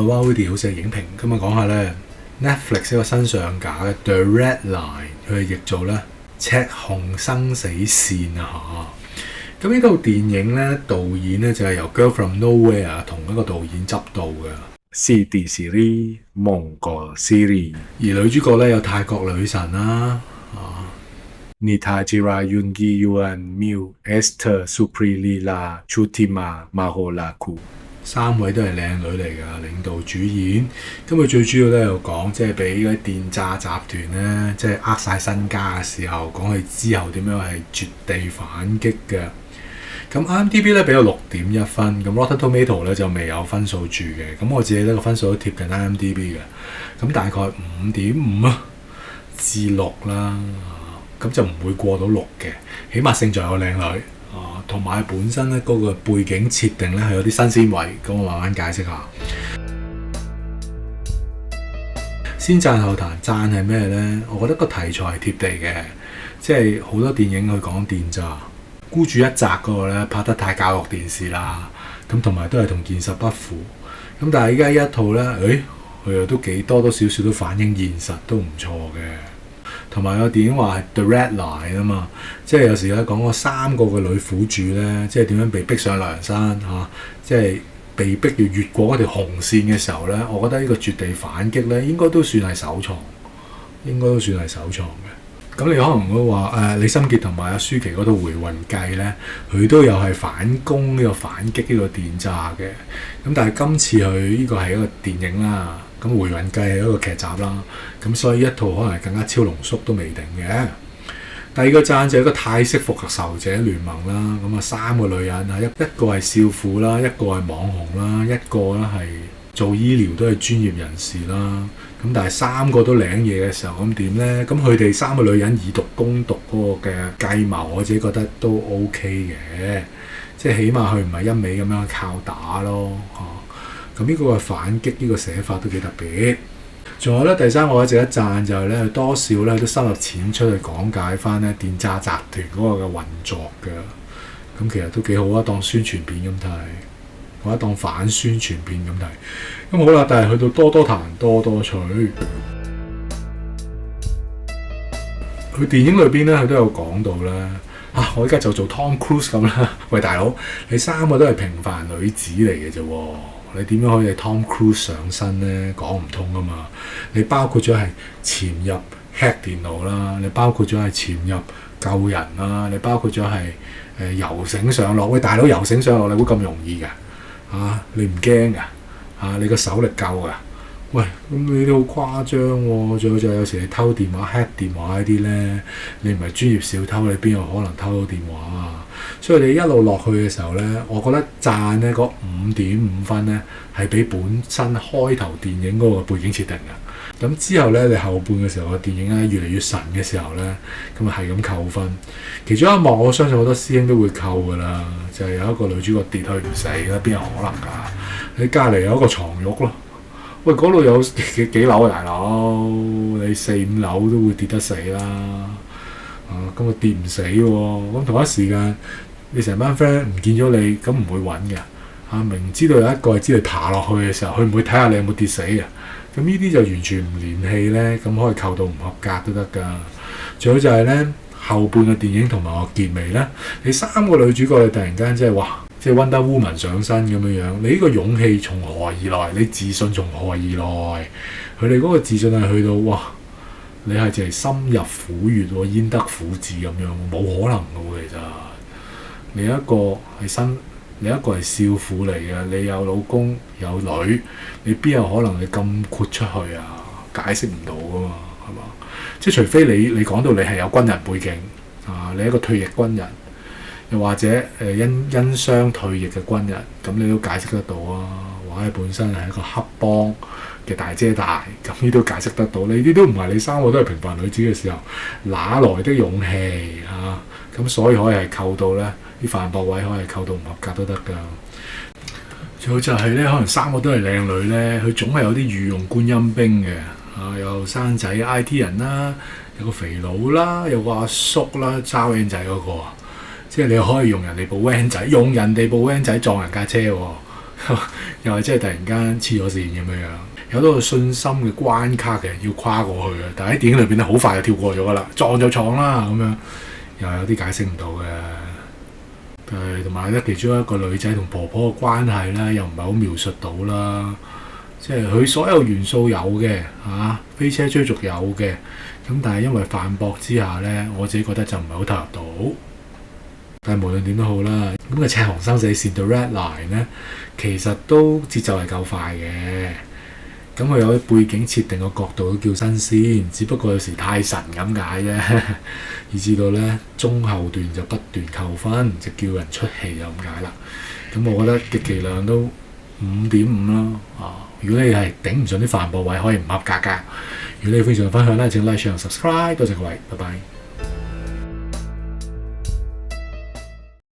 Wowdy 好似係影評，咁啊講下咧 Netflix 一個新上架嘅 The Red Line， 佢係譯做咧赤紅生死線啊嚇。咁呢套電影咧導演咧就係由 Girl From Nowhere 同一個導演執導嘅。Siti Siri 蒙哥 Siri， 而女主角咧有泰國女神啦，Nita Jira Yoongi Yuan Miu Esther Supriyalila Chutima Maholaku， 三位都係靚女嚟㗎，領導主演。咁佢最主要咧又講即係俾嗰啲電詐集團咧，即係呃晒身家嘅時候，講佢之後點樣係絕地反擊嘅。咁 IMDB 咧俾咗6.1分，咁 Rotten Tomato 咧就未有分數住嘅，咁我自己呢個分數都貼近 IMDB 嘅，咁大概5.5至6啦，咁就唔會過到6嘅，起碼勝在有靚女同埋本身咧嗰個背景設定咧係有啲新鮮位，咁我慢慢解釋下。先讚後彈，讚係咩咧？我覺得個題材係貼地嘅，即係好多電影去講電詐。孤注一擲嗰個咧拍得太教育電視啦，咁同埋都係同現實不符。咁但係依家一套咧，佢又都幾多少少都反映現實，都唔錯嘅。同埋有電影話係 The Red Line 啊嘛，即係有時咧講嗰3個嘅女苦主咧，即係點樣被逼上梁山嚇，即係被逼要越過嗰條紅線嘅時候咧，我覺得呢個絕地反擊咧應該都算係首創，嘅。咁你可能會話李心潔同埋阿舒淇嗰套回魂計咧，佢都有係反攻呢個反擊呢個電詐嘅。咁但係今次佢呢個係一個電影啦，咁回魂計係一個劇集啦，咁所以一套可能係更加超濃縮都未定嘅。第二個讚就係一個泰式復仇者聯盟啦，咁啊3個女人啊，一個係少婦啦，一個係網紅啦，一個咧係做醫療都係專業人士啦。咁但係3個都領嘢嘅時候，咁點呢？咁佢哋3個女人以毒攻毒嗰個嘅計謀，我自己覺得都 OK 嘅，即係起碼佢唔係一味咁樣靠打咯。咁呢個嘅反擊呢個寫法都幾特別。仲有咧，第三我值得讚就係咧，多少咧都深入淺出去講解翻咧電詐集團嗰個嘅運作嘅。咁其實都幾好啊，當宣傳片咁睇。或者當反宣傳片咁睇，咁好啦。但係去到多多彈多多取，佢電影裏邊咧，佢都有講到咧。我而家就做 Tom Cruise 咁啦。喂，大佬，你3個都係平凡女子嚟嘅啫，你點樣可以 Tom Cruise 上身咧？講唔通噶嘛。你包括咗係潛入 hack 電腦啦，你包括咗係潛入救人啦，你包括咗係游繩上落。喂，大佬，游繩上落你會咁容易㗎？你唔驚㗎？你個手力夠㗎？喂，咁你都好誇張喎！仲有就有時你偷電話、hack 電話呢啲咧，你唔係專業小偷，你邊有可能偷到電話啊？所以你一路落去嘅時候咧，我覺得讚咧嗰5.5分咧係比本身開頭電影嗰個背景設定嘅。咁之後咧，你後半嘅時候個電影咧越嚟越神嘅時候咧，咁啊係咁扣分。其中一幕我相信好多師兄都會扣㗎啦，就係有一個女主角跌去唔死啦，邊有可能㗎？你隔離有一個床褥咯。喂，嗰度有幾樓啊，大佬？你4-5樓都會跌得死啦。咁啊跌唔死喎。咁同一時間，你成班 friend 唔見咗你，咁唔會揾嘅。明知道有一個係知你爬落去嘅時候，佢唔會睇下你有冇跌死嘅。咁呢啲就完全唔連戲咧，咁可以扣到唔合格都得㗎。仲有就係咧後半嘅電影同埋個結尾咧，你3個女主角你突然間即係即係 Wonder Woman 上身咁樣樣，你呢個勇氣從何而來？你自信從何而來？佢哋嗰個自信係去到你係淨係深入虎穴喎，焉得虎子咁樣，冇可能㗎喎。其實你一個係少婦嚟嘅，你有老公有女，你邊有可能你咁豁出去啊？解釋唔到㗎嘛，係嘛？即係除非你講到你係有軍人背景你係一個退役軍人。又或者因傷退役嘅軍人，咁你都解釋得到啊！或者本身係一個黑幫嘅大姐大，咁呢都解釋得到。你啲都唔係，你3個都係平凡女子嘅時候，哪來的勇氣啊？咁所以可以係扣到咧啲犯駁位，可以係扣到唔合格都得㗎。仲有就係咧，可能3個都係靚女咧，佢總係有啲御用觀音兵嘅有後生仔 IT 人啦，有個肥佬啦，有個阿叔啦，揸 van 仔嗰個。即係你可以用人哋部 van 仔，撞人家車喎，又係真係突然間黐咗線咁樣，有多個信心嘅關卡嘅要跨過去嘅，但係喺電影裏邊咧好快就跳過咗噶啦，撞就撞啦咁樣，又有啲解釋唔到嘅。同埋咧，其中一個女仔同婆婆嘅關係咧，又唔係好描述到啦。即係佢所有元素有嘅嚇，飛車追逐有嘅，咁但係因為反駁之下咧，我自己覺得就唔係好投入到。但係無論點都好啦，咁嘅赤紅生死線到 Red Line 咧，其實都節奏係夠快嘅。咁佢有啲背景設定個角度都叫新鮮，只不過有時太神咁解啫，以至到咧中後段就不斷扣分，就叫人出戲就咁解啦。咁我覺得極其量都5.5啦。如果你係頂唔順啲反駁位，可以唔合格㗎。如果你非常分享咧，請 like、share、subscribe，多謝各位，拜拜。